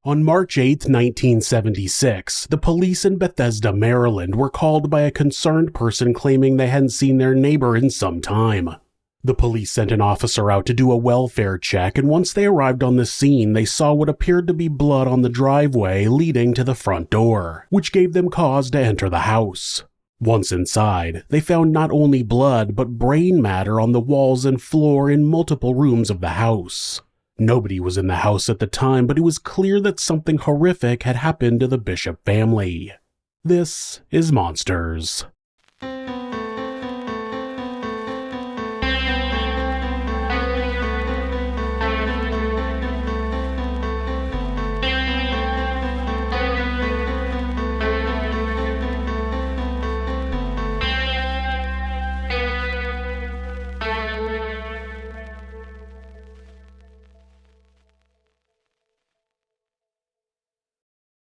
On March 8, 1976, the police in Bethesda, Maryland were called by a concerned person claiming they hadn't seen their neighbor in some time. The police sent an officer out to do a welfare check, and once they arrived on the scene, they saw what appeared to be blood on the driveway leading to the front door, which gave them cause to enter the house. Once inside, they found not only blood but brain matter on the walls and floor in multiple rooms of the house. Nobody was in the house at the time, but it was clear that something horrific had happened to the Bishop family. This is Monsters.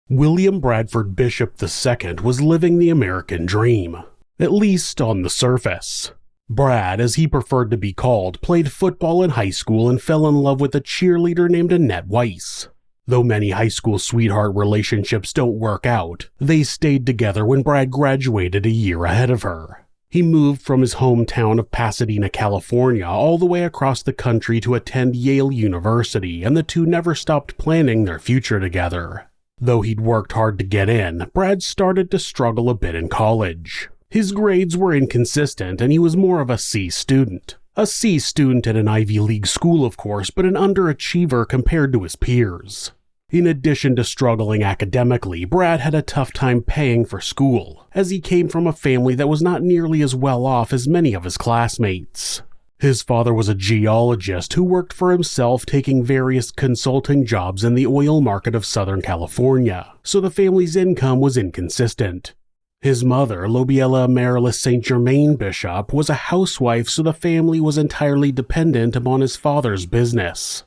William Bradford Bishop II was living the American dream, at least on the surface. Brad, as he preferred to be called, played football in high school and fell in love with a cheerleader named Annette Weiss. Though many high school sweetheart relationships don't work out, they stayed together when Brad graduated a year ahead of her. He moved from his hometown of Pasadena, California, all the way across the country to attend Yale University, and the two never stopped planning their future together. Though he'd worked hard to get in, Brad started to struggle a bit in college. His grades were inconsistent, and he was more of a C student. A C student at an Ivy League school, of course, but an underachiever compared to his peers. In addition to struggling academically, Brad had a tough time paying for school, as he came from a family that was not nearly as well off as many of his classmates. His father was a geologist who worked for himself, taking various consulting jobs in the oil market of Southern California, so the family's income was inconsistent. His mother, Lobiela Marilis St. Germain Bishop, was a housewife, so the family was entirely dependent upon his father's business.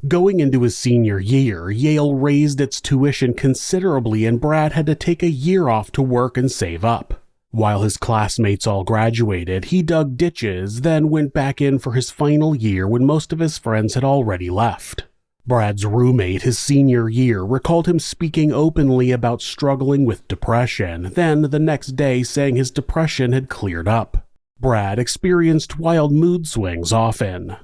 Going into his senior year, Yale raised its tuition considerably, and Brad had to take a year off to work and save up. While his classmates all graduated, he dug ditches, then went back in for his final year when most of his friends had already left. Brad's roommate his senior year recalled him speaking openly about struggling with depression, then the next day saying his depression had cleared up. Brad experienced wild mood swings often.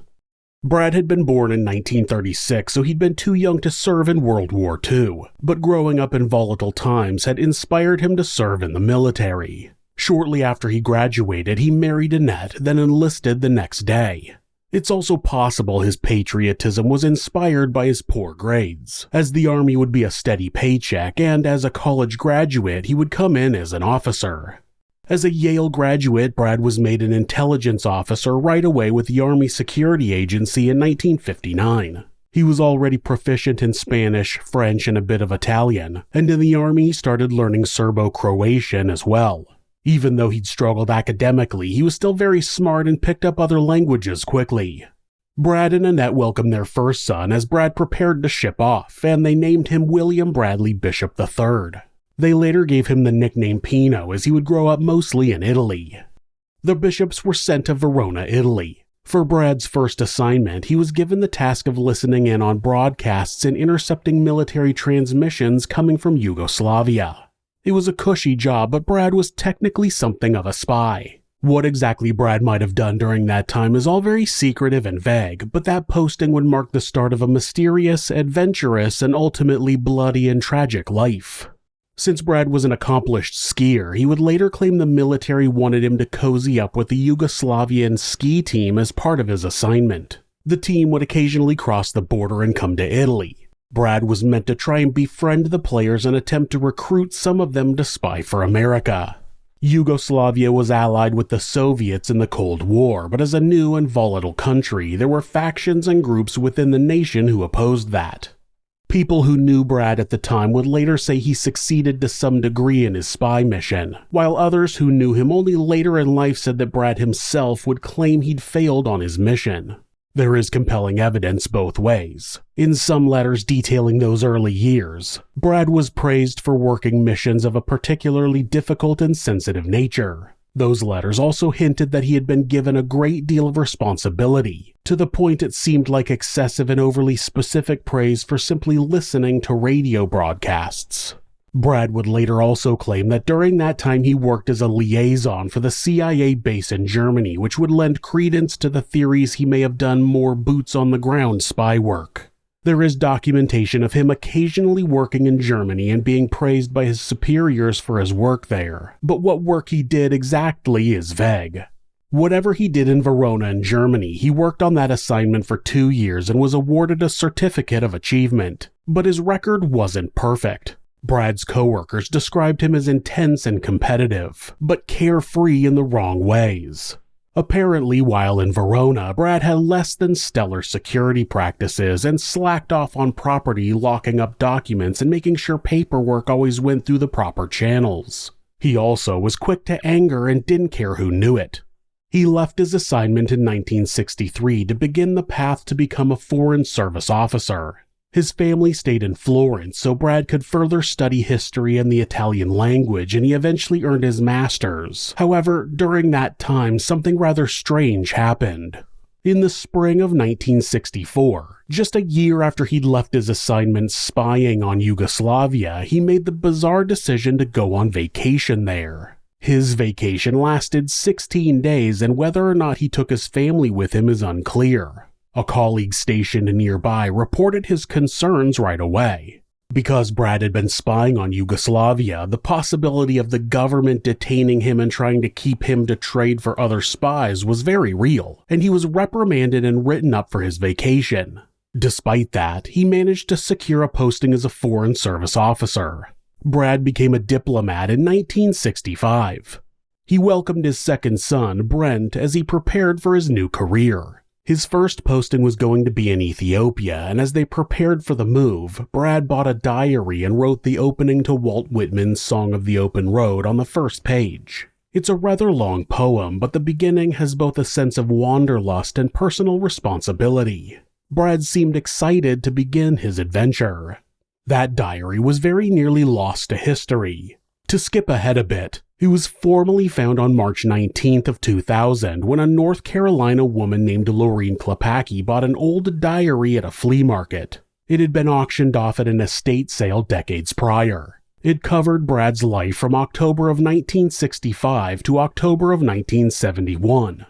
Brad had been born in 1936, so he'd been too young to serve in World War II, but growing up in volatile times had inspired him to serve in the military. Shortly after he graduated, he married Annette, then enlisted the next day. It's also possible his patriotism was inspired by his poor grades, as the Army would be a steady paycheck, and as a college graduate, he would come in as an officer. As a Yale graduate, Brad was made an intelligence officer right away with the Army Security Agency in 1959. He was already proficient in Spanish, French, and a bit of Italian, and in the Army he started learning Serbo-Croatian as well. Even though he'd struggled academically, he was still very smart and picked up other languages quickly. Brad and Annette welcomed their first son as Brad prepared to ship off, and they named him William Bradley Bishop III. They later gave him the nickname Pino, as he would grow up mostly in Italy. The Bishops were sent to Verona, Italy. For Brad's first assignment, he was given the task of listening in on broadcasts and intercepting military transmissions coming from Yugoslavia. It was a cushy job, but Brad was technically something of a spy. What exactly Brad might have done during that time is all very secretive and vague, but that posting would mark the start of a mysterious, adventurous, and ultimately bloody and tragic life. Since Brad was an accomplished skier, he would later claim the military wanted him to cozy up with the Yugoslavian ski team as part of his assignment. The team would occasionally cross the border and come to Italy. Brad was meant to try and befriend the players and attempt to recruit some of them to spy for America. Yugoslavia was allied with the Soviets in the Cold War, but as a new and volatile country, there were factions and groups within the nation who opposed that. People who knew Brad at the time would later say he succeeded to some degree in his spy mission, while others who knew him only later in life said that Brad himself would claim he'd failed on his mission. There is compelling evidence both ways. In some letters detailing those early years, Brad was praised for working missions of a particularly difficult and sensitive nature. Those letters also hinted that he had been given a great deal of responsibility, to the point it seemed like excessive and overly specific praise for simply listening to radio broadcasts. Brad would later also claim that during that time he worked as a liaison for the CIA base in Germany, which would lend credence to the theories he may have done more boots-on-the-ground spy work. There is documentation of him occasionally working in Germany and being praised by his superiors for his work there, but what work he did exactly is vague. Whatever he did in Verona in Germany, he worked on that assignment for 2 years and was awarded a certificate of achievement, but his record wasn't perfect. Brad's coworkers described him as intense and competitive, but carefree in the wrong ways. Apparently, while in Verona, Brad had less than stellar security practices and slacked off on property, locking up documents and making sure paperwork always went through the proper channels. He also was quick to anger and didn't care who knew it. He left his assignment in 1963 to begin the path to become a Foreign Service officer. His family stayed in Florence so Brad could further study history and the Italian language, and he eventually earned his master's. However, during that time, something rather strange happened. In the spring of 1964, just a year after he'd left his assignment spying on Yugoslavia, he made the bizarre decision to go on vacation there. His vacation lasted 16 days, and whether or not he took his family with him is unclear. A colleague stationed nearby reported his concerns right away. Because Brad had been spying on Yugoslavia, the possibility of the government detaining him and trying to keep him to trade for other spies was very real, and he was reprimanded and written up for his vacation. Despite that, he managed to secure a posting as a Foreign Service officer. Brad became a diplomat in 1965. He welcomed his second son, Brent, as he prepared for his new career. His first posting was going to be in Ethiopia, and as they prepared for the move, Brad bought a diary and wrote the opening to Walt Whitman's Song of the Open Road on the first page. It's a rather long poem, but the beginning has both a sense of wanderlust and personal responsibility. Brad seemed excited to begin his adventure. That diary was very nearly lost to history. To skip ahead a bit, it was formally found on March 19th of 2000 when a North Carolina woman named Lorene Klepacki bought an old diary at a flea market. It had been auctioned off at an estate sale decades prior. It covered Brad's life from October of 1965 to October of 1971.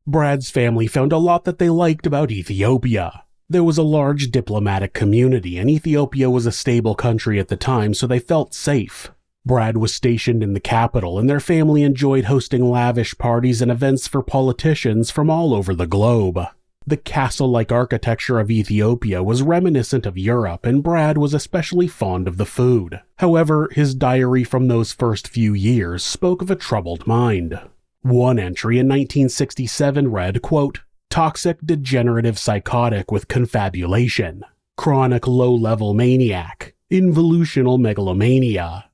Brad's family found a lot that they liked about Ethiopia. There was a large diplomatic community, and Ethiopia was a stable country at the time, so they felt safe. Brad was stationed in the capital, and their family enjoyed hosting lavish parties and events for politicians from all over the globe. The castle-like architecture of Ethiopia was reminiscent of Europe, and Brad was especially fond of the food. However, his diary from those first few years spoke of a troubled mind. One entry in 1967 read, quote, "Toxic degenerative psychotic with confabulation, chronic low-level maniac, involutional megalomania."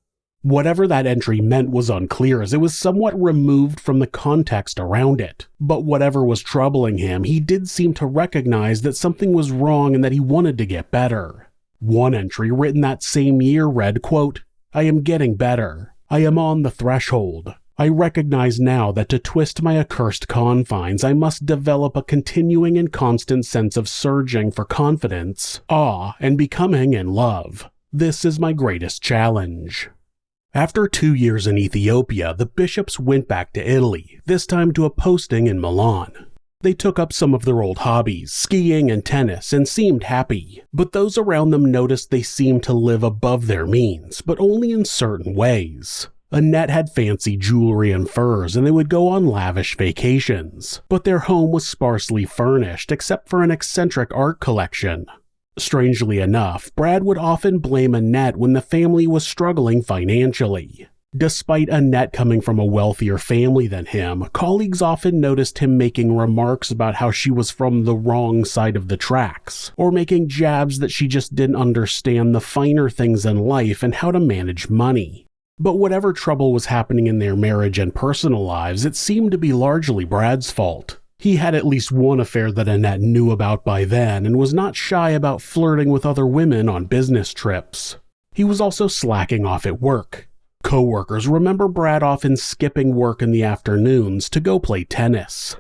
Whatever that entry meant was unclear, as it was somewhat removed from the context around it. But whatever was troubling him, he did seem to recognize that something was wrong and that he wanted to get better. One entry written that same year read, quote, "I am getting better. I am on the threshold. I recognize now that to twist my accursed confines, I must develop a continuing and constant sense of surging for confidence, awe, and becoming in love. This is my greatest challenge." After 2 years in Ethiopia, the bishops went back to Italy, this time to a posting in Milan. They took up some of their old hobbies, skiing and tennis, and seemed happy. But those around them noticed they seemed to live above their means, but only in certain ways. Annette had fancy jewelry and furs, and they would go on lavish vacations. But their home was sparsely furnished, except for an eccentric art collection. Strangely enough, Brad would often blame Annette when the family was struggling financially. Despite Annette coming from a wealthier family than him, colleagues often noticed him making remarks about how she was from the wrong side of the tracks, or making jabs that she just didn't understand the finer things in life and how to manage money. But whatever trouble was happening in their marriage and personal lives, it seemed to be largely Brad's fault. He had at least one affair that Annette knew about by then and was not shy about flirting with other women on business trips. He was also slacking off at work. Coworkers remember Brad often skipping work in the afternoons to go play tennis.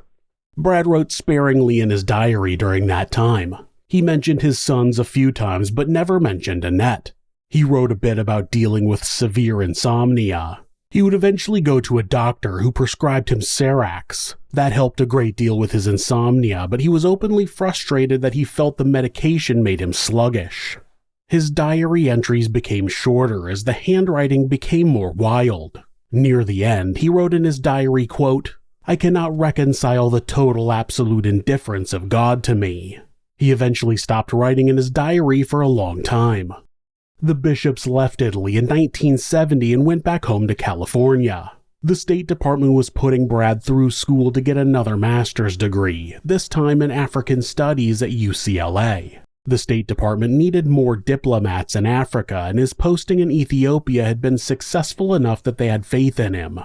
Brad wrote sparingly in his diary during that time. He mentioned his sons a few times but never mentioned Annette. He wrote a bit about dealing with severe insomnia. He would eventually go to a doctor who prescribed him Serax. That helped a great deal with his insomnia, but he was openly frustrated that he felt the medication made him sluggish. His diary entries became shorter as the handwriting became more wild. Near the end, he wrote in his diary, quote, "I cannot reconcile the total absolute indifference of God to me." He eventually stopped writing in his diary for a long time. The Bishops left Italy in 1970 and went back home to California. The State Department was putting Brad through school to get another master's degree, this time in African Studies at UCLA. The State Department needed more diplomats in Africa, and his posting in Ethiopia had been successful enough that they had faith in him.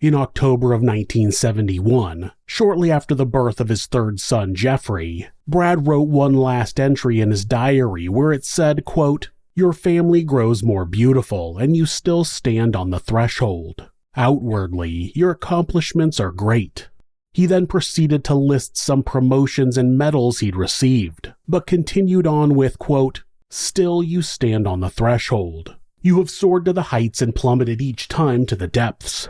In October of 1971, shortly after the birth of his third son, Jeffrey, Brad wrote one last entry in his diary where it said, quote, "Your family grows more beautiful, and you still stand on the threshold. Outwardly, your accomplishments are great." He then proceeded to list some promotions and medals he'd received, but continued on with, quote, "Still you stand on the threshold. You have soared to the heights and plummeted each time to the depths."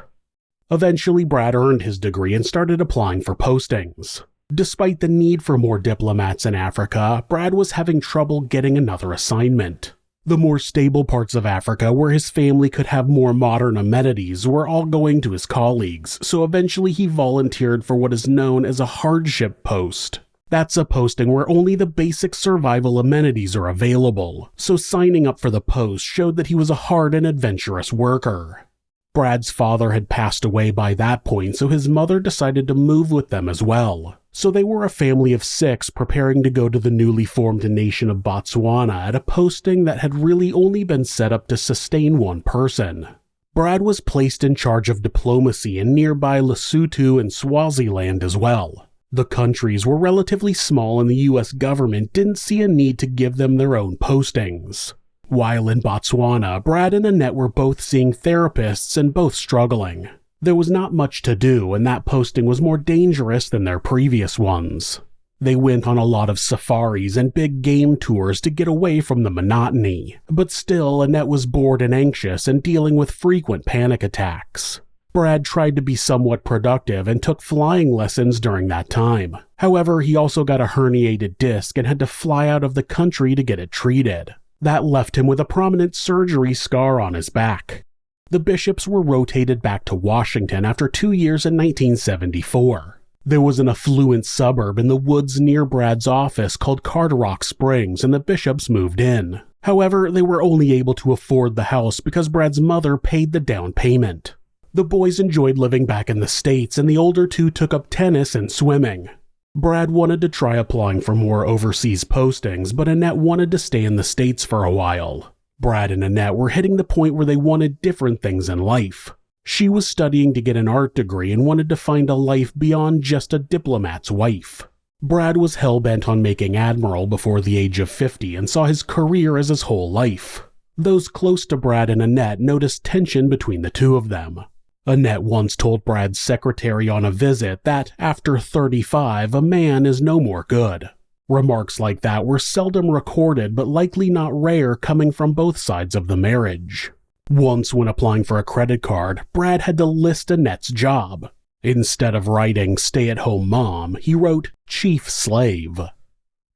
Eventually, Brad earned his degree and started applying for postings. Despite the need for more diplomats in Africa, Brad was having trouble getting another assignment. The more stable parts of Africa where his family could have more modern amenities were all going to his colleagues, so eventually he volunteered for what is known as a hardship post. That's a posting where only the basic survival amenities are available, so signing up for the post showed that he was a hard and adventurous worker. Brad's father had passed away by that point, so his mother decided to move with them as well. So they were a family of 6 preparing to go to the newly formed nation of Botswana at a posting that had really only been set up to sustain one person. Brad was placed in charge of diplomacy in nearby Lesotho and Swaziland as well. The countries were relatively small and the US government didn't see a need to give them their own postings. While in Botswana, Brad and Annette were both seeing therapists and both struggling. There was not much to do, and that posting was more dangerous than their previous ones. They went on a lot of safaris and big game tours to get away from the monotony, but still Annette was bored and anxious and dealing with frequent panic attacks. Brad tried to be somewhat productive and took flying lessons during that time. However, he also got a herniated disc and had to fly out of the country to get it treated. That left him with a prominent surgery scar on his back. The Bishops were rotated back to Washington after 2 years in 1974. There was an affluent suburb in the woods near Brad's office called Carderock Springs, and the Bishops moved in. However, they were only able to afford the house because Brad's mother paid the down payment. The boys enjoyed living back in the States, and the older two took up tennis and swimming. Brad wanted to try applying for more overseas postings, but Annette wanted to stay in the States for a while. Brad and Annette were hitting the point where they wanted different things in life. She was studying to get an art degree and wanted to find a life beyond just a diplomat's wife. Brad was hell-bent on making admiral before the age of 50 and saw his career as his whole life. Those close to Brad and Annette noticed tension between the two of them. Annette once told Brad's secretary on a visit that after 35, a man is no more good. Remarks like that were seldom recorded but likely not rare coming from both sides of the marriage. Once when applying for a credit card, Brad had to list Annette's job. Instead of writing stay-at-home mom, he wrote chief slave.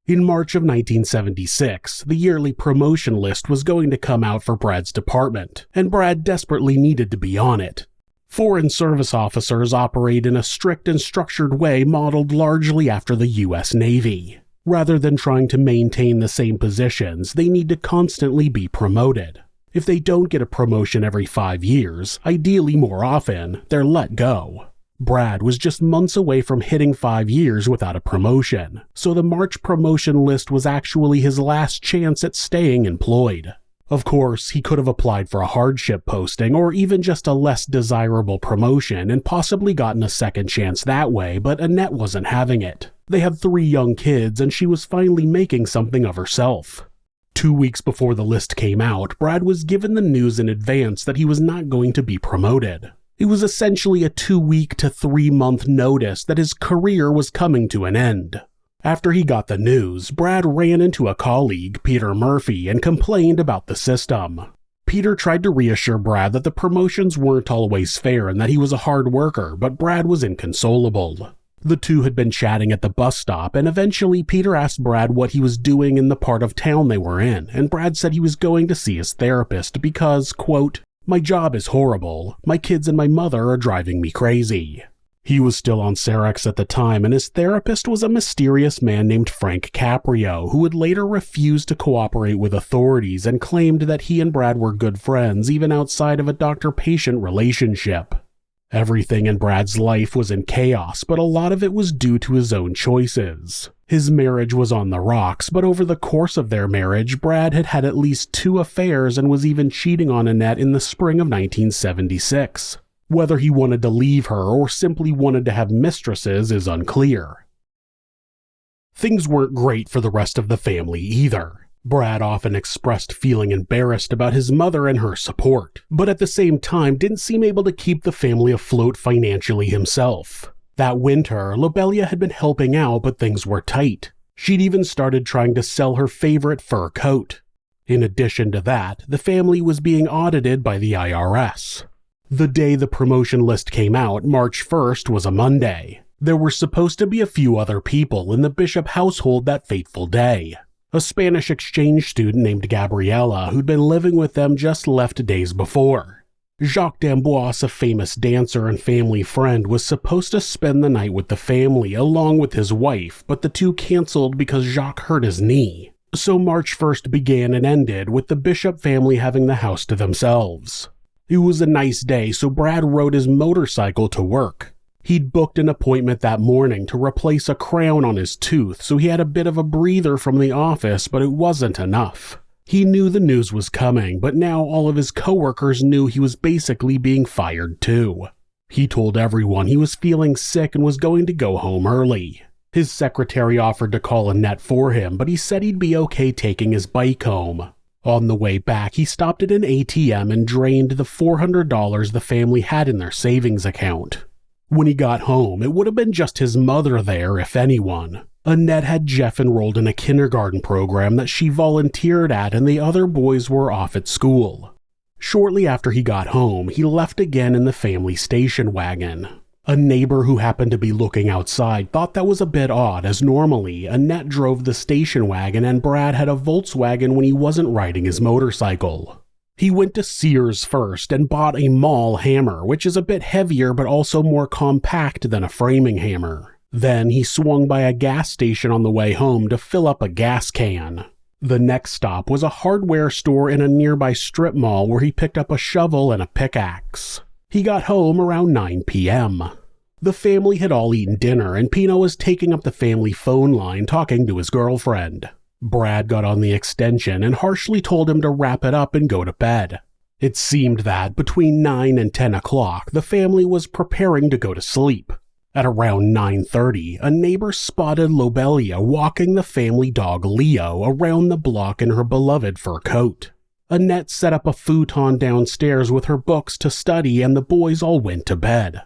In March of 1976, the yearly promotion list was going to come out for Brad's department, and Brad desperately needed to be on it. Foreign service officers operate in a strict and structured way modeled largely after the US Navy. Rather than trying to maintain the same positions, they need to constantly be promoted. If they don't get a promotion every 5 years, ideally more often, they're let go. Brad was just months away from hitting 5 years without a promotion, so the March promotion list was actually his last chance at staying employed. Of course, he could have applied for a hardship posting or even just a less desirable promotion and possibly gotten a second chance that way, but Annette wasn't having it. They had 3 young kids and she was finally making something of herself. 2 weeks before the list came out, Brad was given the news in advance that he was not going to be promoted. It was essentially a 2-week to 3-month notice that his career was coming to an end. After he got the news, Brad ran into a colleague, Peter Murphy, and complained about the system. Peter tried to reassure Brad that the promotions weren't always fair and that he was a hard worker, but Brad was inconsolable. The two had been chatting at the bus stop, and eventually Peter asked Brad what he was doing in the part of town they were in, and Brad said he was going to see his therapist because, quote, "My job is horrible. My kids and my mother are driving me crazy." He was still on Xerox at the time, and his therapist was a mysterious man named Frank Caprio, who would later refuse to cooperate with authorities and claimed that he and Brad were good friends even outside of a doctor-patient relationship. Everything in Brad's life was in chaos, but a lot of it was due to his own choices. His marriage was on the rocks, but over the course of their marriage, Brad had had at least 2 affairs and was even cheating on Annette in the spring of 1976. Whether he wanted to leave her or simply wanted to have mistresses is unclear. Things weren't great for the rest of the family either. Brad often expressed feeling embarrassed about his mother and her support, but at the same time didn't seem able to keep the family afloat financially himself. That winter, Lobelia had been helping out, but things were tight. She'd even started trying to sell her favorite fur coat. In addition to that, the family was being audited by the IRS. The day the promotion list came out, March 1st, was a Monday. There were supposed to be a few other people in the Bishop household that fateful day. A Spanish exchange student named Gabriela, who'd been living with them, just left days before. Jacques d'Amboise, a famous dancer and family friend, was supposed to spend the night with the family along with his wife, but the two canceled because Jacques hurt his knee. So March 1st began and ended with the Bishop family having the house to themselves. It was a nice day, so Brad rode his motorcycle to work. He'd booked an appointment that morning to replace a crown on his tooth, so he had a bit of a breather from the office, but it wasn't enough. He knew the news was coming, but now all of his coworkers knew he was basically being fired too. He told everyone he was feeling sick and was going to go home early. His secretary offered to call Annette for him, but he said he'd be okay taking his bike home. On the way back, he stopped at an ATM and drained the $400 the family had in their savings account. When he got home, it would have been just his mother there, if anyone. Annette had Jeff enrolled in a kindergarten program that she volunteered at, and the other boys were off at school. Shortly after he got home, he left again in the family station wagon. A neighbor who happened to be looking outside thought that was a bit odd, as normally Annette drove the station wagon and Brad had a Volkswagen when he wasn't riding his motorcycle. He went to Sears first and bought a maul hammer, which is a bit heavier but also more compact than a framing hammer. Then he swung by a gas station on the way home to fill up a gas can. The next stop was a hardware store in a nearby strip mall where he picked up a shovel and a pickaxe. He got home around 9 p.m. The family had all eaten dinner, and Pino was taking up the family phone line talking to his girlfriend. Brad got on the extension and harshly told him to wrap it up and go to bed. It seemed that between 9 and 10 o'clock, the family was preparing to go to sleep. At around 9:30, a neighbor spotted Lobelia walking the family dog Leo around the block in her beloved fur coat. Annette set up a futon downstairs with her books to study, and the boys all went to bed.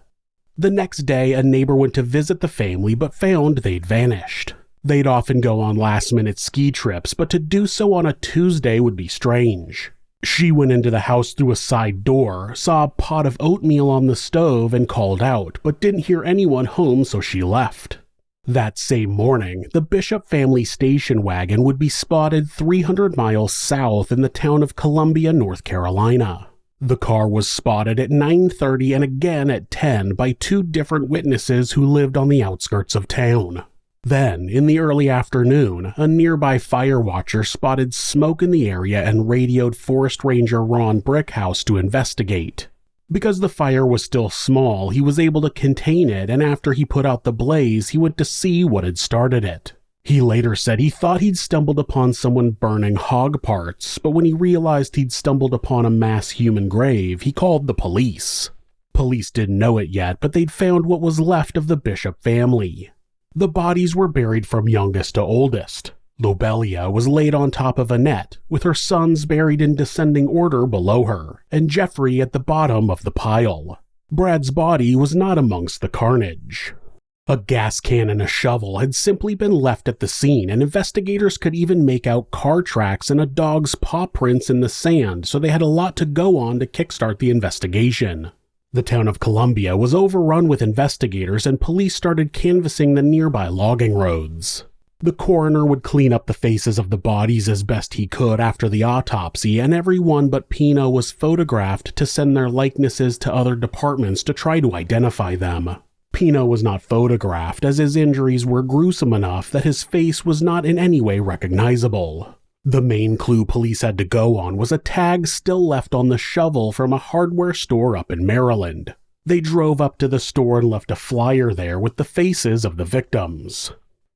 The next day, a neighbor went to visit the family but found they'd vanished. They'd often go on last-minute ski trips, but to do so on a Tuesday would be strange. She went into the house through a side door, saw a pot of oatmeal on the stove, and called out, but didn't hear anyone home, so she left. That same morning, the Bishop family station wagon would be spotted 300 miles south in the town of Columbia, North Carolina. The car was spotted at 9:30 and again at 10 by 2 different witnesses who lived on the outskirts of town. Then, in the early afternoon, a nearby fire watcher spotted smoke in the area and radioed Forest Ranger Ron Brickhouse to investigate. Because the fire was still small, he was able to contain it, and after he put out the blaze, he went to see what had started it. He later said he thought he'd stumbled upon someone burning hog parts, but when he realized he'd stumbled upon a mass human grave, he called the police. Police didn't know it yet, but they'd found what was left of the Bishop family. The bodies were buried from youngest to oldest. Lobelia was laid on top of Annette, with her sons buried in descending order below her, and Jeffrey at the bottom of the pile. Brad's body was not amongst the carnage. A gas can and a shovel had simply been left at the scene, and investigators could even make out car tracks and a dog's paw prints in the sand, so they had a lot to go on to kickstart the investigation. The town of Columbia was overrun with investigators, and police started canvassing the nearby logging roads. The coroner would clean up the faces of the bodies as best he could after the autopsy, and everyone but Pino was photographed to send their likenesses to other departments to try to identify them. Pino was not photographed, as his injuries were gruesome enough that his face was not in any way recognizable. The main clue police had to go on was a tag still left on the shovel from a hardware store up in Maryland. They drove up to the store and left a flyer there with the faces of the victims.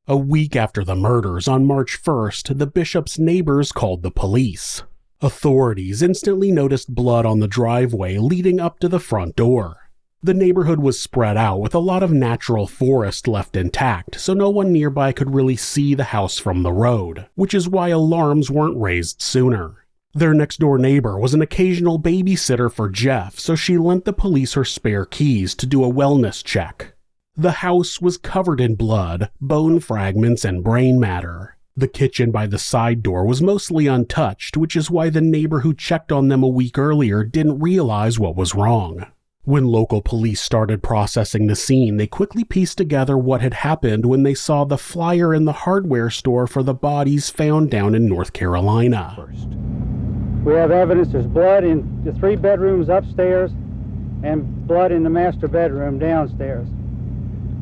A week after the murders, on March 1st, the bishop's neighbors called the police. Authorities instantly noticed blood on the driveway leading up to the front door. The neighborhood was spread out with a lot of natural forest left intact, so no one nearby could really see the house from the road, which is why alarms weren't raised sooner. Their next-door neighbor was an occasional babysitter for Jeff, so she lent the police her spare keys to do a wellness check. The house was covered in blood, bone fragments, and brain matter. The kitchen by the side door was mostly untouched, which is why the neighbor who checked on them a week earlier didn't realize what was wrong. When local police started processing the scene, they quickly pieced together what had happened when they saw the flyer in the hardware store for the bodies found down in North Carolina. We have evidence there's blood in the 3 bedrooms upstairs and blood in the master bedroom downstairs.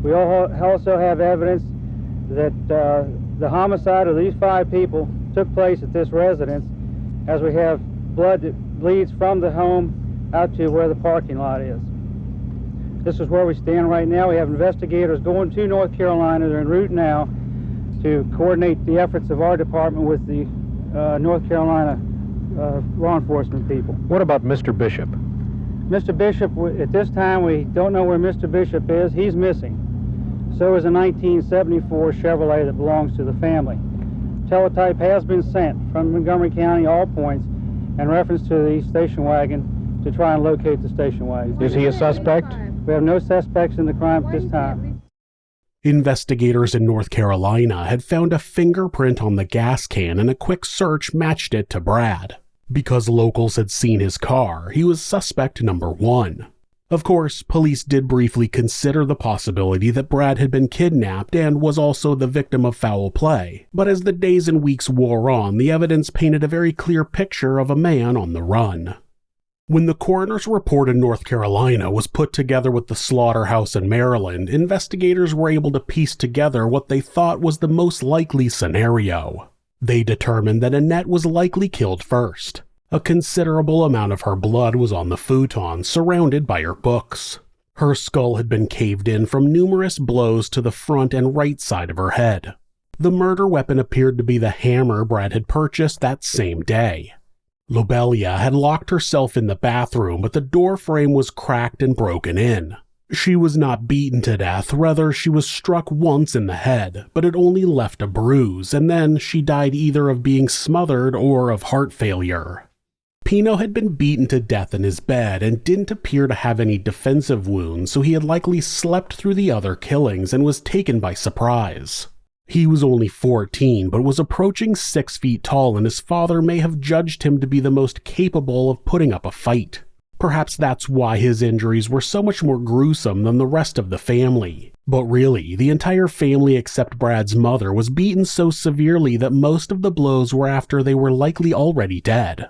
We also have evidence that the homicide of these 5 people took place at this residence, as we have blood that bleeds from the home out to where the parking lot is. This is where we stand right now. We have investigators going to North Carolina. They're en route now to coordinate the efforts of our department with the North Carolina law enforcement people. What about Mr. Bishop? Mr. Bishop, at this time, we don't know where Mr. Bishop is. He's missing. So is a 1974 Chevrolet that belongs to the family. Teletype has been sent from Montgomery County, all points, in reference to the station wagon to try and locate the station wagon. Is he a suspect? We have no suspects in the crime at this time. Investigators in North Carolina had found a fingerprint on the gas can, and a quick search matched it to Brad. Because locals had seen his car, he was suspect number 1. Of course, police did briefly consider the possibility that Brad had been kidnapped and was also the victim of foul play, but as the days and weeks wore on, the evidence painted a very clear picture of a man on the run. When the coroner's report in North Carolina was put together with the slaughterhouse in Maryland, investigators were able to piece together what they thought was the most likely scenario. They determined that Annette was likely killed first. A considerable amount of her blood was on the futon, surrounded by her books. Her skull had been caved in from numerous blows to the front and right side of her head. The murder weapon appeared to be the hammer Brad had purchased that same day. Lobelia had locked herself in the bathroom, but the door frame was cracked and broken in. She was not beaten to death, rather she was struck once in the head, but it only left a bruise, and then she died either of being smothered or of heart failure. Pino had been beaten to death in his bed and didn't appear to have any defensive wounds, so he had likely slept through the other killings and was taken by surprise. He was only 14, but was approaching 6 feet tall, and his father may have judged him to be the most capable of putting up a fight. Perhaps that's why his injuries were so much more gruesome than the rest of the family. But really, the entire family except Brad's mother was beaten so severely that most of the blows were after they were likely already dead.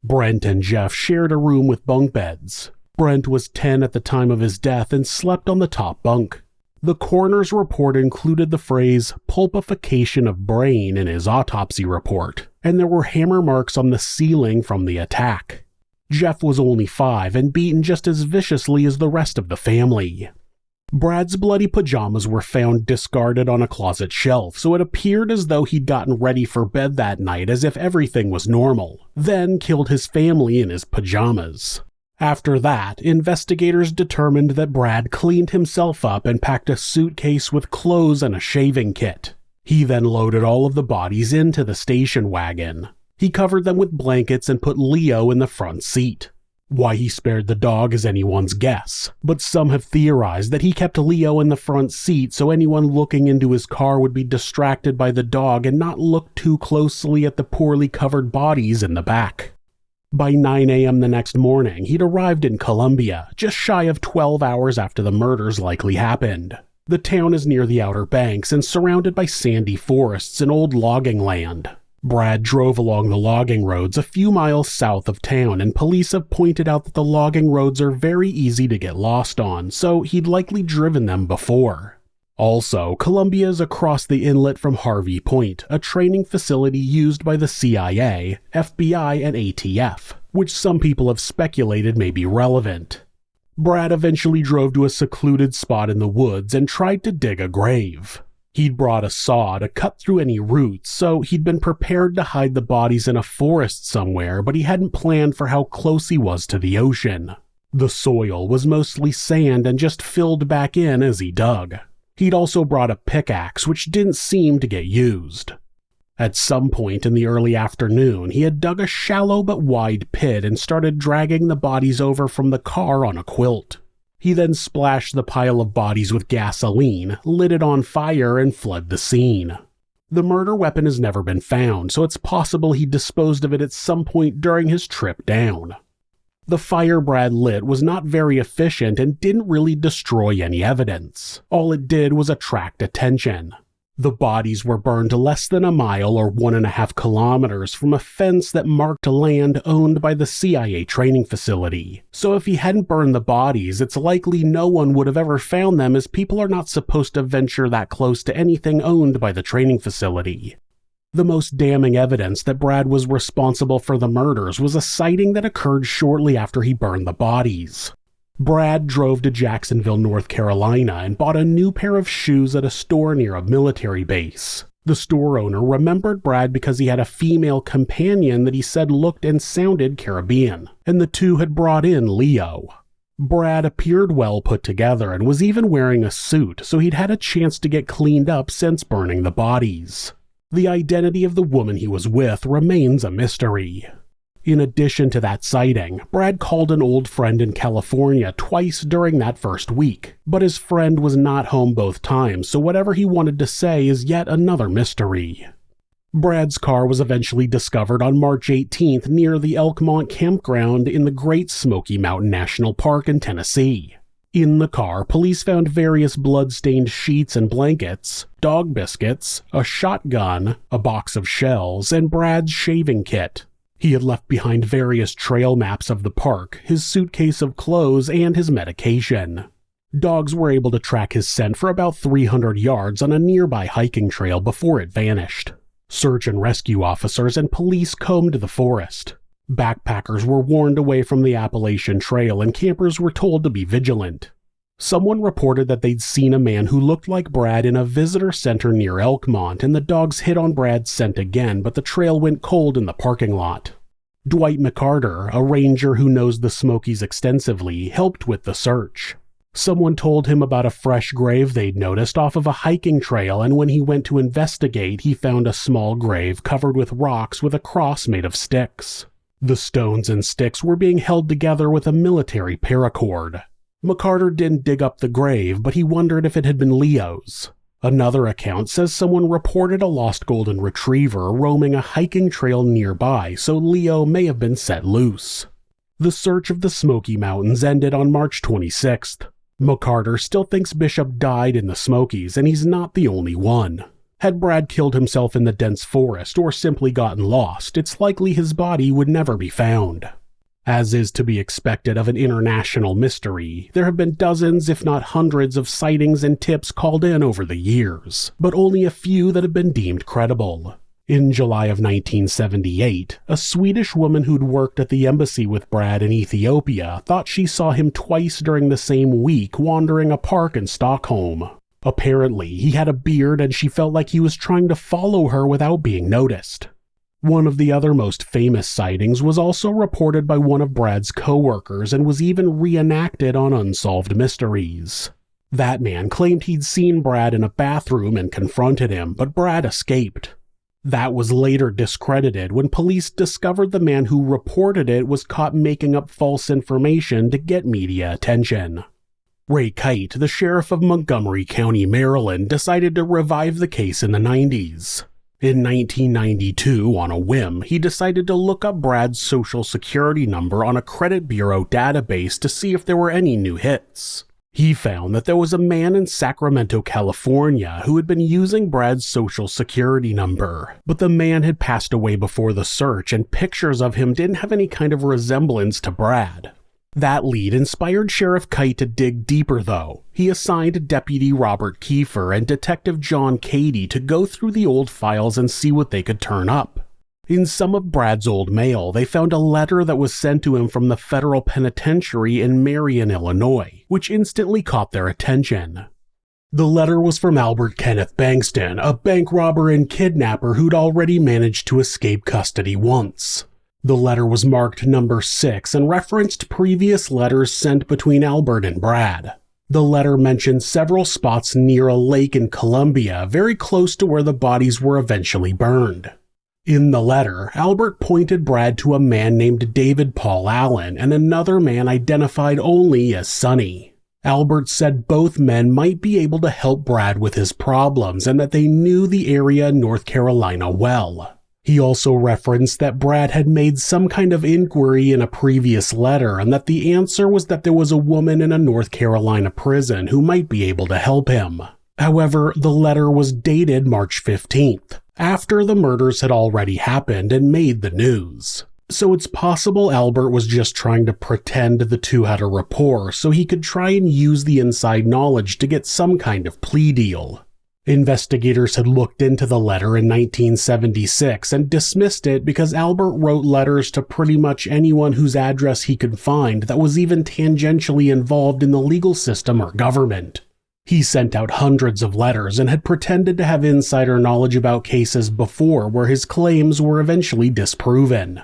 Brent and Jeff shared a room with bunk beds. Brent was 10 at the time of his death and slept on the top bunk. The coroner's report included the phrase pulpification of brain in his autopsy report, and there were hammer marks on the ceiling from the attack. Jeff was only 5 and beaten just as viciously as the rest of the family. Brad's bloody pajamas were found discarded on a closet shelf, so it appeared as though he'd gotten ready for bed that night as if everything was normal, then killed his family in his pajamas. After that, investigators determined that Brad cleaned himself up and packed a suitcase with clothes and a shaving kit. He then loaded all of the bodies into the station wagon. He covered them with blankets and put Leo in the front seat. Why he spared the dog is anyone's guess, but some have theorized that he kept Leo in the front seat so anyone looking into his car would be distracted by the dog and not look too closely at the poorly covered bodies in the back. By 9 a.m. the next morning, he'd arrived in Columbia, just shy of 12 hours after the murders likely happened. The town is near the Outer Banks and surrounded by sandy forests and old logging land. Brad drove along the logging roads a few miles south of town, and police have pointed out that the logging roads are very easy to get lost on, so he'd likely driven them before. Also, Columbia is across the inlet from Harvey Point, a training facility used by the CIA, FBI, and ATF, which some people have speculated may be relevant. Brad eventually drove to a secluded spot in the woods and tried to dig a grave. He'd brought a saw to cut through any roots, so he'd been prepared to hide the bodies in a forest somewhere, but he hadn't planned for how close he was to the ocean. The soil was mostly sand and just filled back in as he dug. He'd also brought a pickaxe, which didn't seem to get used. At some point in the early afternoon, he had dug a shallow but wide pit and started dragging the bodies over from the car on a quilt. He then splashed the pile of bodies with gasoline, lit it on fire, and fled the scene. The murder weapon has never been found, so it's possible he disposed of it at some point during his trip down. The fire Brad lit was not very efficient and didn't really destroy any evidence. All it did was attract attention. The bodies were burned less than a mile or 1.5 kilometers from a fence that marked land owned by the CIA training facility. So if he hadn't burned the bodies, it's likely no one would have ever found them, as people are not supposed to venture that close to anything owned by the training facility. The most damning evidence that Brad was responsible for the murders was a sighting that occurred shortly after he burned the bodies. Brad drove to Jacksonville, North Carolina, and bought a new pair of shoes at a store near a military base. The store owner remembered Brad because he had a female companion that he said looked and sounded Caribbean, and the two had brought in Leo. Brad appeared well put together and was even wearing a suit, so he'd had a chance to get cleaned up since burning the bodies. The identity of the woman he was with remains a mystery. In addition to that sighting, Brad called an old friend in California twice during that first week, but his friend was not home both times, so whatever he wanted to say is yet another mystery. Brad's car was eventually discovered on March 18th near the Elkmont campground in the Great Smoky Mountain National Park in Tennessee. In the car, police found various blood-stained sheets and blankets, dog biscuits, a shotgun, a box of shells, and Brad's shaving kit. He had left behind various trail maps of the park, his suitcase of clothes, and his medication. Dogs were able to track his scent for about 300 yards on a nearby hiking trail before it vanished. Search and rescue officers and police combed the forest. Backpackers were warned away from the Appalachian Trail, and campers were told to be vigilant. Someone reported that they'd seen a man who looked like Brad in a visitor center near Elkmont, and the dogs hit on Brad's scent again, but the trail went cold in the parking lot. Dwight McCarter, a ranger who knows the Smokies extensively, helped with the search. Someone told him about a fresh grave they'd noticed off of a hiking trail, and when he went to investigate, he found a small grave covered with rocks with a cross made of sticks. The stones and sticks were being held together with a military paracord. McCarter didn't dig up the grave, but he wondered if it had been Leo's. Another account says someone reported a lost golden retriever roaming a hiking trail nearby, so Leo may have been set loose. The search of the Smoky Mountains ended on March 26th. McCarter still thinks Bishop died in the Smokies, and he's not the only one. Had Brad killed himself in the dense forest or simply gotten lost, it's likely his body would never be found. As is to be expected of an international mystery, there have been dozens, if not hundreds, of sightings and tips called in over the years, but only a few that have been deemed credible. In July of 1978, a Swedish woman who'd worked at the embassy with Brad in Ethiopia thought she saw him twice during the same week wandering a park in Stockholm. Apparently, he had a beard and she felt like he was trying to follow her without being noticed. One of the other most famous sightings was also reported by one of Brad's co-workers and was even reenacted on Unsolved Mysteries. That man claimed he'd seen Brad in a bathroom and confronted him, but Brad escaped. That was later discredited when police discovered the man who reported it was caught making up false information to get media attention. Ray Kite, the sheriff of Montgomery County, Maryland, decided to revive the case in the 90s. In 1992, on a whim, he decided to look up Brad's social security number on a credit bureau database to see if there were any new hits. He found that there was a man in Sacramento, California, who had been using Brad's social security number, but the man had passed away before the search and pictures of him didn't have any kind of resemblance to Brad. That lead inspired Sheriff Kite to dig deeper, though. He assigned Deputy Robert Kiefer and Detective John Cady to go through the old files and see what they could turn up. In some of Brad's old mail, they found a letter that was sent to him from the federal penitentiary in Marion, Illinois, which instantly caught their attention. The letter was from Albert Kenneth Bankston, a bank robber and kidnapper who'd already managed to escape custody once. The letter was marked number 6 and referenced previous letters sent between Albert and Brad. The letter mentioned several spots near a lake in Colombia, very close to where the bodies were eventually burned. In the letter, Albert pointed Brad to a man named David Paul Allen and another man identified only as Sonny. Albert said both men might be able to help Brad with his problems and that they knew the area in North Carolina well. He also referenced that Brad had made some kind of inquiry in a previous letter and that the answer was that there was a woman in a North Carolina prison who might be able to help him. However, the letter was dated March 15th, after the murders had already happened and made the news. So it's possible Albert was just trying to pretend the two had a rapport so he could try and use the inside knowledge to get some kind of plea deal. Investigators had looked into the letter in 1976 and dismissed it because Albert wrote letters to pretty much anyone whose address he could find that was even tangentially involved in the legal system or government. He sent out hundreds of letters and had pretended to have insider knowledge about cases before where his claims were eventually disproven.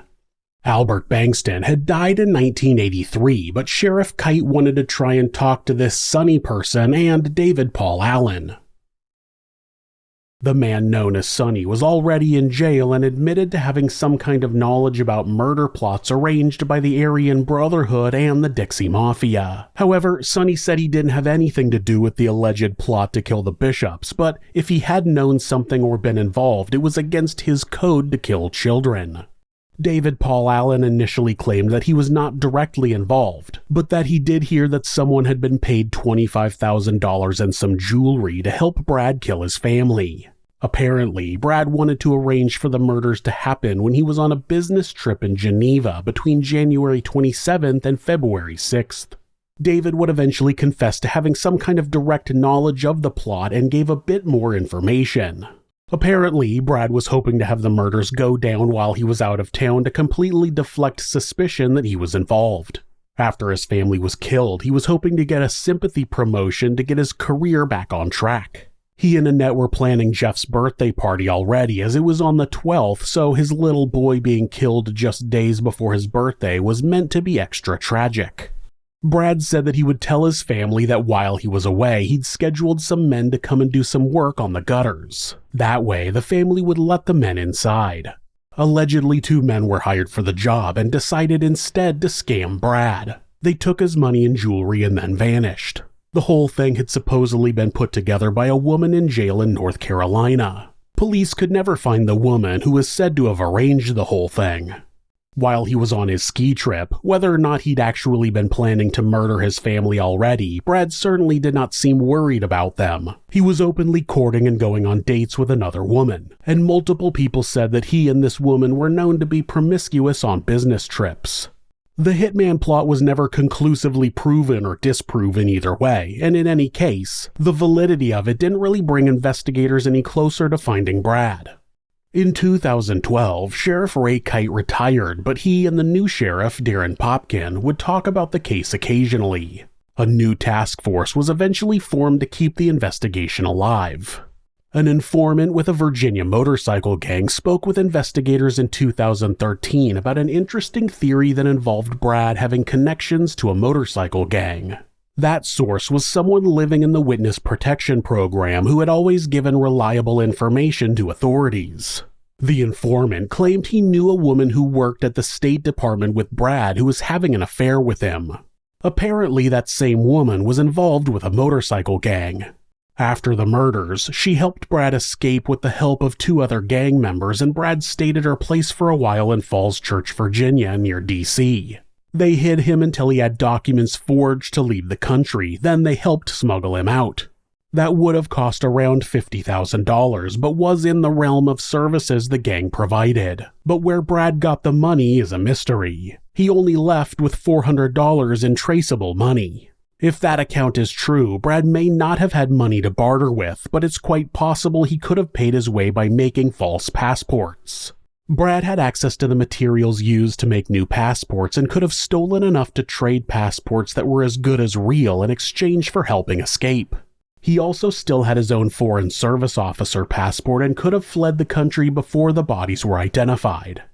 Albert Bankston had died in 1983, but Sheriff Kite wanted to try and talk to this Sonny person and David Paul Allen. The man known as Sonny was already in jail and admitted to having some kind of knowledge about murder plots arranged by the Aryan Brotherhood and the Dixie Mafia. However, Sonny said he didn't have anything to do with the alleged plot to kill the bishops, but if he had known something or been involved, it was against his code to kill children. David Paul Allen initially claimed that he was not directly involved, but that he did hear that someone had been paid $25,000 and some jewelry to help Brad kill his family. Apparently, Brad wanted to arrange for the murders to happen when he was on a business trip in Geneva between January 27th and February 6th. David would eventually confess to having some kind of direct knowledge of the plot and gave a bit more information. Apparently, Brad was hoping to have the murders go down while he was out of town to completely deflect suspicion that he was involved. After his family was killed, he was hoping to get a sympathy promotion to get his career back on track. He and Annette were planning Jeff's birthday party already, as it was on the 12th, so his little boy being killed just days before his birthday was meant to be extra tragic. Brad said that he would tell his family that while he was away, he'd scheduled some men to come and do some work on the gutters. That way, the family would let the men inside. Allegedly, 2 men were hired for the job and decided instead to scam Brad. They took his money and jewelry and then vanished. The whole thing had supposedly been put together by a woman in jail in North Carolina. Police could never find the woman who was said to have arranged the whole thing. While he was on his ski trip, whether or not he'd actually been planning to murder his family already, Brad certainly did not seem worried about them. He was openly courting and going on dates with another woman, and multiple people said that he and this woman were known to be promiscuous on business trips. The hitman plot was never conclusively proven or disproven either way, and in any case, the validity of it didn't really bring investigators any closer to finding Brad. In 2012, Sheriff Ray Kite retired, but he and the new sheriff, Darren Popkin, would talk about the case occasionally. A new task force was eventually formed to keep the investigation alive. An informant with a Virginia motorcycle gang spoke with investigators in 2013 about an interesting theory that involved Brad having connections to a motorcycle gang. That source was someone living in the witness protection program who had always given reliable information to authorities. The informant claimed he knew a woman who worked at the State Department with Brad who was having an affair with him. Apparently, that same woman was involved with a motorcycle gang. After the murders, she helped Brad escape with the help of 2 other gang members, and Brad stayed at her place for a while in Falls Church, Virginia, near D.C. They hid him until he had documents forged to leave the country, then they helped smuggle him out. That would have cost around $50,000, but was in the realm of services the gang provided. But where Brad got the money is a mystery. He only left with $400 in traceable money. If that account is true, Brad may not have had money to barter with, but it's quite possible he could have paid his way by making false passports. Brad had access to the materials used to make new passports and could have stolen enough to trade passports that were as good as real in exchange for helping escape. He also still had his own Foreign Service Officer passport and could have fled the country before the bodies were identified.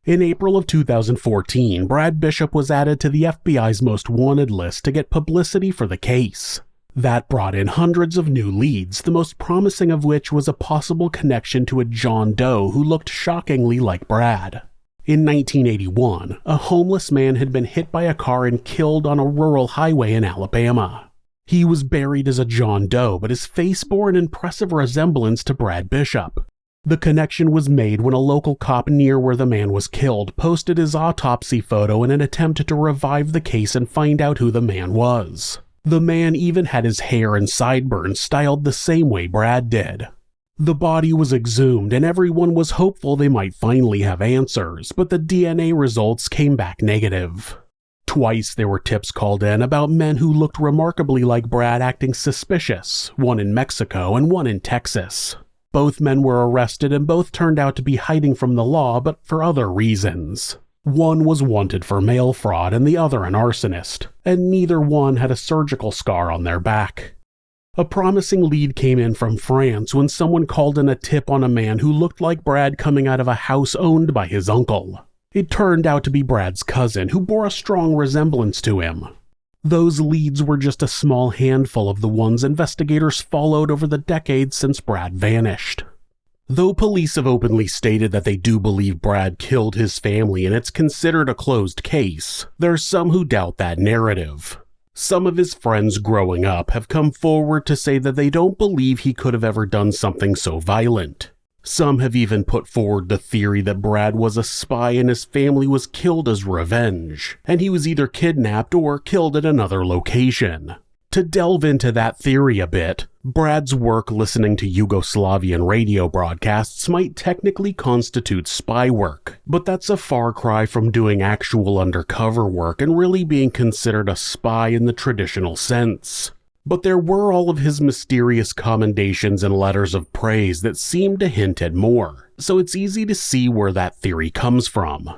In April of 2014, Brad Bishop was added to the FBI's most wanted list to get publicity for the case. That brought in hundreds of new leads, the most promising of which was a possible connection to a John Doe who looked shockingly like Brad. In 1981, a homeless man had been hit by a car and killed on a rural highway in Alabama. He was buried as a John Doe, but his face bore an impressive resemblance to Brad Bishop. The connection was made when a local cop near where the man was killed posted his autopsy photo in an attempt to revive the case and find out who the man was. The man even had his hair and sideburns styled the same way Brad did. The body was exhumed and everyone was hopeful they might finally have answers, but the DNA results came back negative. Twice there were tips called in about men who looked remarkably like Brad acting suspicious, one in Mexico and one in Texas. Both men were arrested and both turned out to be hiding from the law, but for other reasons. One was wanted for mail fraud and the other an arsonist, and neither one had a surgical scar on their back. A promising lead came in from France when someone called in a tip on a man who looked like Brad coming out of a house owned by his uncle. It turned out to be Brad's cousin, who bore a strong resemblance to him. Those leads were just a small handful of the ones investigators followed over the decades since Brad vanished. Though police have openly stated that they do believe Brad killed his family and it's considered a closed case, there are some who doubt that narrative. Some of his friends growing up have come forward to say that they don't believe he could have ever done something so violent. Some have even put forward the theory that Brad was a spy and his family was killed as revenge, and he was either kidnapped or killed at another location. To delve into that theory a bit, Brad's work listening to Yugoslavian radio broadcasts might technically constitute spy work, but that's a far cry from doing actual undercover work and really being considered a spy in the traditional sense. But there were all of his mysterious commendations and letters of praise that seemed to hint at more, so it's easy to see where that theory comes from.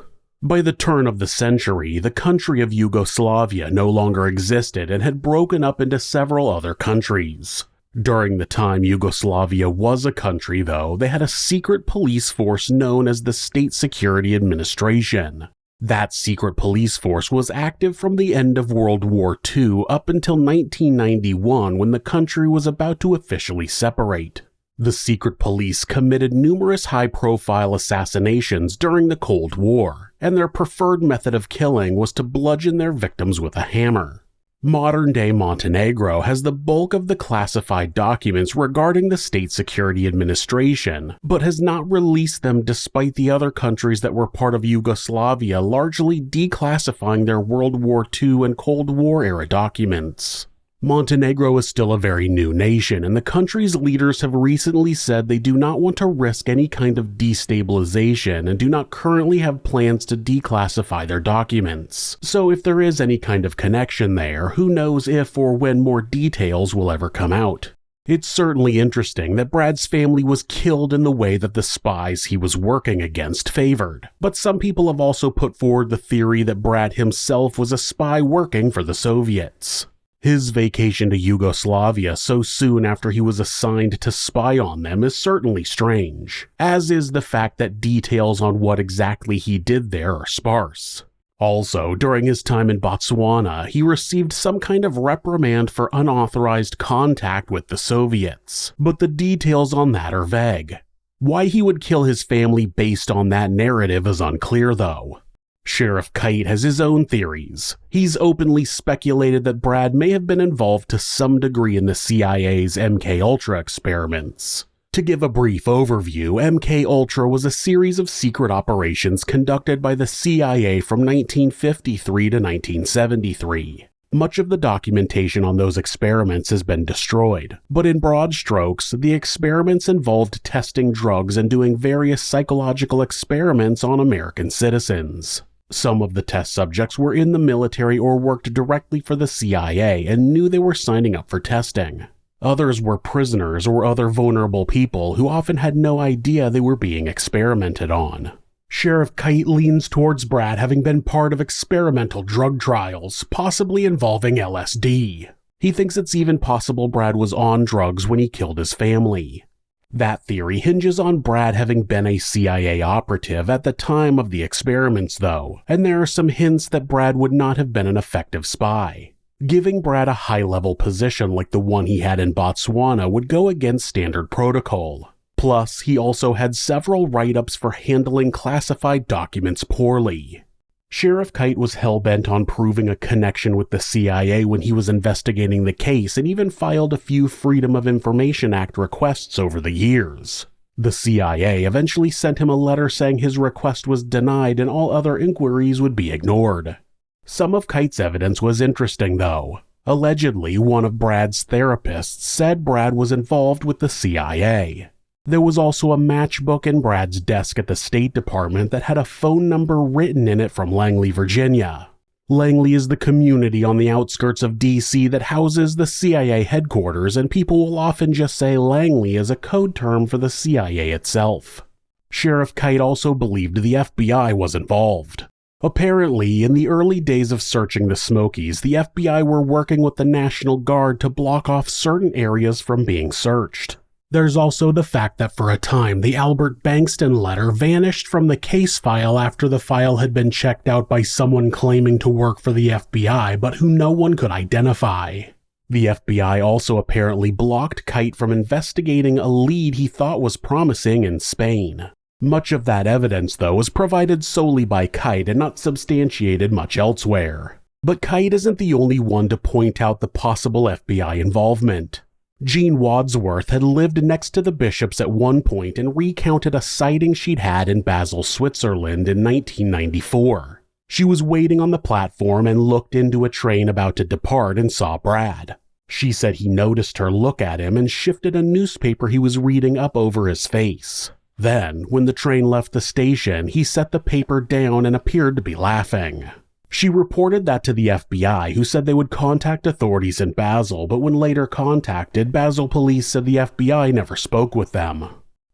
By the turn of the century, the country of Yugoslavia no longer existed and had broken up into several other countries. During the time Yugoslavia was a country, though, they had a secret police force known as the State Security Administration. That secret police force was active from the end of World War II up until 1991 when the country was about to officially separate. The secret police committed numerous high-profile assassinations during the Cold War, and their preferred method of killing was to bludgeon their victims with a hammer. Modern-day Montenegro has the bulk of the classified documents regarding the State Security Administration, but has not released them despite the other countries that were part of Yugoslavia largely declassifying their World War II and Cold War-era documents. Montenegro is still a very new nation, and the country's leaders have recently said they do not want to risk any kind of destabilization and do not currently have plans to declassify their documents. So if there is any kind of connection there, who knows if or when more details will ever come out. It's certainly interesting that Brad's family was killed in the way that the spies he was working against favored, but some people have also put forward the theory that Brad himself was a spy working for the Soviets. His vacation to Yugoslavia so soon after he was assigned to spy on them is certainly strange, as is the fact that details on what exactly he did there are sparse. Also, during his time in Botswana, he received some kind of reprimand for unauthorized contact with the Soviets, but the details on that are vague. Why he would kill his family based on that narrative is unclear, though. Sheriff Kite has his own theories. He's openly speculated that Brad may have been involved to some degree in the CIA's MKUltra experiments. To give a brief overview, MKUltra was a series of secret operations conducted by the CIA from 1953 to 1973. Much of the documentation on those experiments has been destroyed, but in broad strokes, the experiments involved testing drugs and doing various psychological experiments on American citizens. Some of the test subjects were in the military or worked directly for the CIA and knew they were signing up for testing. Others were prisoners or other vulnerable people who often had no idea they were being experimented on. Sheriff Kite leans towards Brad having been part of experimental drug trials, possibly involving LSD. He thinks it's even possible Brad was on drugs when he killed his family. That theory hinges on Brad having been a CIA operative at the time of the experiments, though, and there are some hints that Brad would not have been an effective spy. Giving Brad a high-level position like the one he had in Botswana would go against standard protocol. Plus, he also had several write-ups for handling classified documents poorly. Sheriff Kite was hell-bent on proving a connection with the CIA when he was investigating the case and even filed a few Freedom of Information Act requests over the years. The CIA eventually sent him a letter saying his request was denied and all other inquiries would be ignored. Some of Kite's evidence was interesting, though. Allegedly, one of Brad's therapists said Brad was involved with the CIA. There was also a matchbook in Brad's desk at the State Department that had a phone number written in it from Langley, Virginia. Langley is the community on the outskirts of D.C. that houses the CIA headquarters, and people will often just say Langley as a code term for the CIA itself. Sheriff Kite also believed the FBI was involved. Apparently, in the early days of searching the Smokies, the FBI were working with the National Guard to block off certain areas from being searched. There's also the fact that for a time, the Albert Bankston letter vanished from the case file after the file had been checked out by someone claiming to work for the FBI, but who no one could identify. The FBI also apparently blocked Kite from investigating a lead he thought was promising in Spain. Much of that evidence, though, was provided solely by Kite and not substantiated much elsewhere. But Kite isn't the only one to point out the possible FBI involvement. Jean Wadsworth had lived next to the Bishops at one point and recounted a sighting she'd had in Basel, Switzerland in 1994. She was waiting on the platform and looked into a train about to depart and saw Brad. She said he noticed her look at him and shifted a newspaper he was reading up over his face. Then, when the train left the station, he set the paper down and appeared to be laughing. She reported that to the FBI, who said they would contact authorities in Basel, but when later contacted, Basel police said the FBI never spoke with them.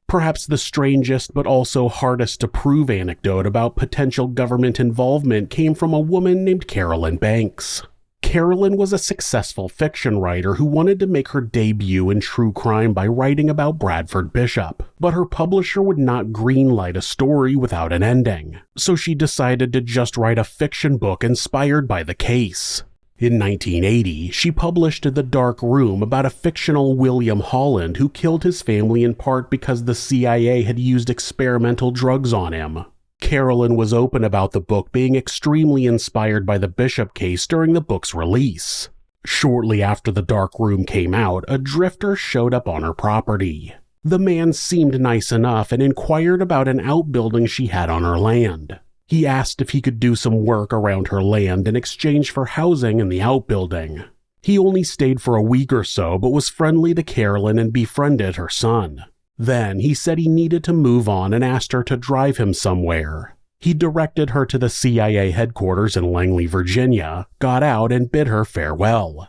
Perhaps the strangest but also hardest to prove anecdote about potential government involvement came from a woman named Carolyn Banks. Carolyn was a successful fiction writer who wanted to make her debut in true crime by writing about Bradford Bishop, but her publisher would not greenlight a story without an ending, so she decided to just write a fiction book inspired by the case. In 1980, she published The Dark Room about a fictional William Holland who killed his family in part because the CIA had used experimental drugs on him. Carolyn was open about the book being extremely inspired by the Bishop case during the book's release. Shortly after The Dark Room came out, a drifter showed up on her property. The man seemed nice enough and inquired about an outbuilding she had on her land. He asked if he could do some work around her land in exchange for housing in the outbuilding. He only stayed for a week or so, but was friendly to Carolyn and befriended her son. Then he said he needed to move on and asked her to drive him somewhere. He directed her to the CIA headquarters in Langley, Virginia, got out and bid her farewell.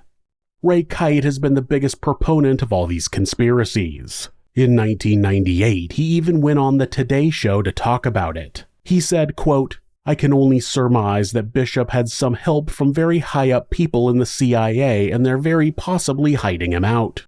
Ray Kite has been the biggest proponent of all these conspiracies. In 1998, he even went on the Today Show to talk about it. He said, quote, "I can only surmise that Bishop had some help from very high-up people in the CIA and they're very possibly hiding him out."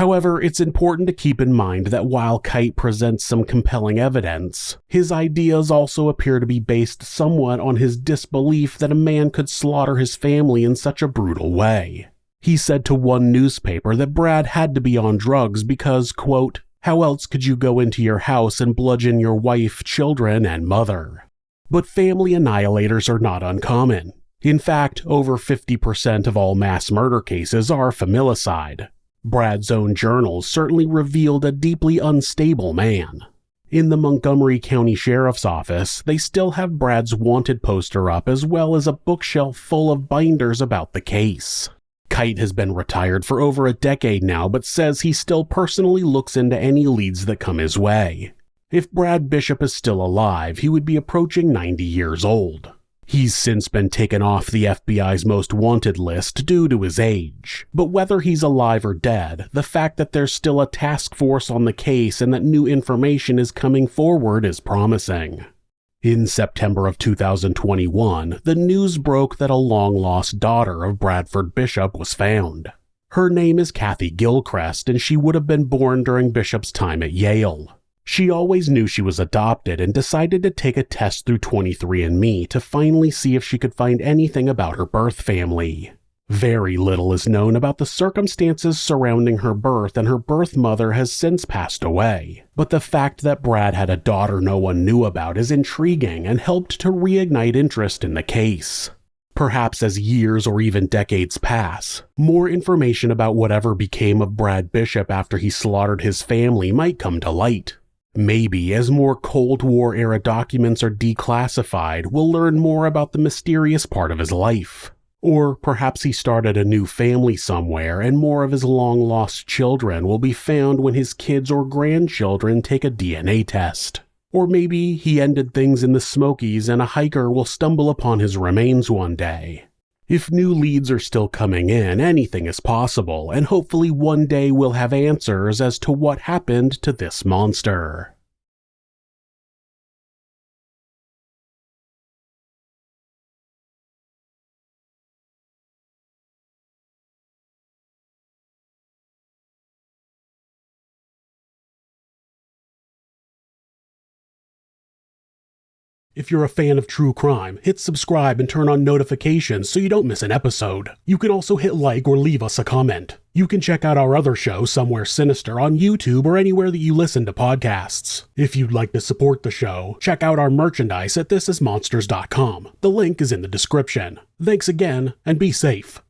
However, it's important to keep in mind that while Kite presents some compelling evidence, his ideas also appear to be based somewhat on his disbelief that a man could slaughter his family in such a brutal way. He said to one newspaper that Brad had to be on drugs because, quote, "How else could you go into your house and bludgeon your wife, children, and mother?" But family annihilators are not uncommon. In fact, over 50% of all mass murder cases are familicide. Brad's own journals certainly revealed a deeply unstable man. In the Montgomery County Sheriff's Office, they still have Brad's wanted poster up as well as a bookshelf full of binders about the case. Kite has been retired for over a decade now, but says he still personally looks into any leads that come his way. If Brad Bishop is still alive, he would be approaching 90 years old. He's since been taken off the FBI's most wanted list due to his age. But whether he's alive or dead, the fact that there's still a task force on the case and that new information is coming forward is promising. In September of 2021, the news broke that a long-lost daughter of Bradford Bishop was found. Her name is Kathy Gilchrist, and she would have been born during Bishop's time at Yale. She always knew she was adopted and decided to take a test through 23andMe to finally see if she could find anything about her birth family. Very little is known about the circumstances surrounding her birth, and her birth mother has since passed away. But the fact that Brad had a daughter no one knew about is intriguing and helped to reignite interest in the case. Perhaps as years or even decades pass, more information about whatever became of Brad Bishop after he slaughtered his family might come to light. Maybe as more Cold War-era documents are declassified, we'll learn more about the mysterious part of his life. Or perhaps he started a new family somewhere and more of his long-lost children will be found when his kids or grandchildren take a DNA test. Or maybe he ended things in the Smokies and a hiker will stumble upon his remains one day. If new leads are still coming in, anything is possible, and hopefully one day we'll have answers as to what happened to this monster. If you're a fan of true crime, hit subscribe and turn on notifications so you don't miss an episode. You can also hit like or leave us a comment. You can check out our other show, Somewhere Sinister, on YouTube or anywhere that you listen to podcasts. If you'd like to support the show, check out our merchandise at thisismonsters.com. The link is in the description. Thanks again, and be safe.